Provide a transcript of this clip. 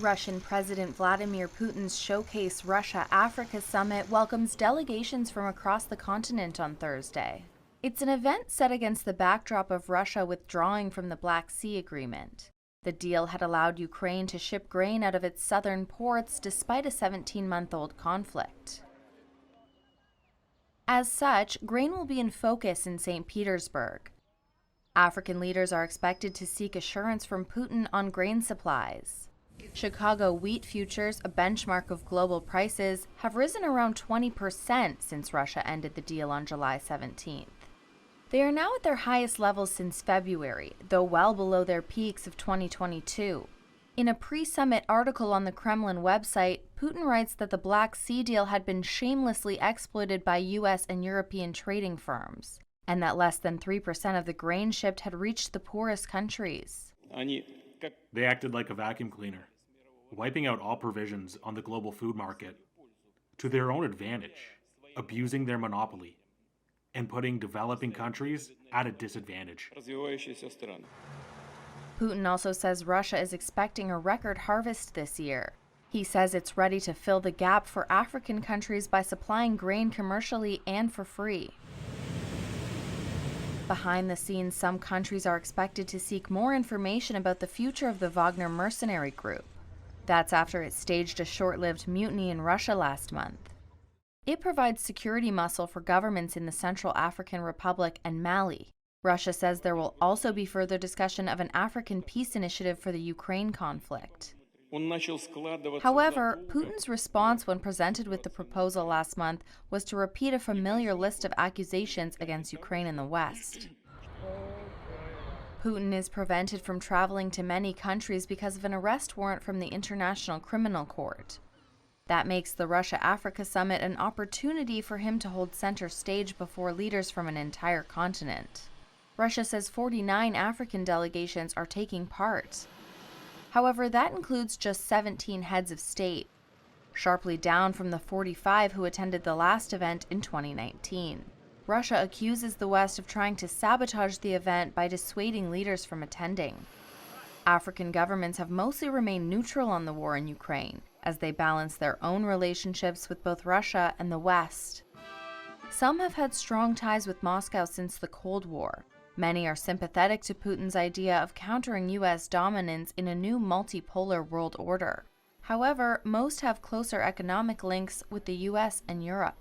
Russian President Vladimir Putin's Showcase Russia-Africa Summit welcomes delegations from across the continent on Thursday. It's an event set against the backdrop of Russia withdrawing from the Black Sea Agreement. The deal had allowed Ukraine to ship grain out of its southern ports despite a 17-month-old conflict. As such, grain will be in focus in St. Petersburg. African leaders are expected to seek assurance from Putin on grain supplies. Chicago wheat futures, a benchmark of global prices, have risen around 20% since Russia ended the deal on July 17th. They are now at their highest levels since February, though well below their peaks of 2022. In a pre-summit article on the Kremlin website, Putin writes that the Black Sea deal had been shamelessly exploited by U.S. and European trading firms, and that less than 3% of the grain shipped had reached the poorest countries. They acted like a vacuum cleaner, wiping out all provisions on the global food market to their own advantage, abusing their monopoly, and putting developing countries at a disadvantage. Putin also says Russia is expecting a record harvest this year. He says it's ready to fill the gap for African countries by supplying grain commercially and for free. Behind the scenes, some countries are expected to seek more information about the future of the Wagner mercenary group. That's after it staged a short-lived mutiny in Russia last month. It provides security muscle for governments in the Central African Republic and Mali. Russia says there will also be further discussion of an African peace initiative for the Ukraine conflict. However, Putin's response when presented with the proposal last month was to repeat a familiar list of accusations against Ukraine in the West. Putin is prevented from traveling to many countries because of an arrest warrant from the International Criminal Court. That makes the Russia-Africa Summit an opportunity for him to hold center stage before leaders from an entire continent. Russia says 49 African delegations are taking part. However, that includes just 17 heads of state, sharply down from the 45 who attended the last event in 2019. Russia accuses the West of trying to sabotage the event by dissuading leaders from attending. African governments have mostly remained neutral on the war in Ukraine, as they balance their own relationships with both Russia and the West. Some have had strong ties with Moscow since the Cold War. Many are sympathetic to Putin's idea of countering U.S. dominance in a new multipolar world order. However, most have closer economic links with the U.S. and Europe.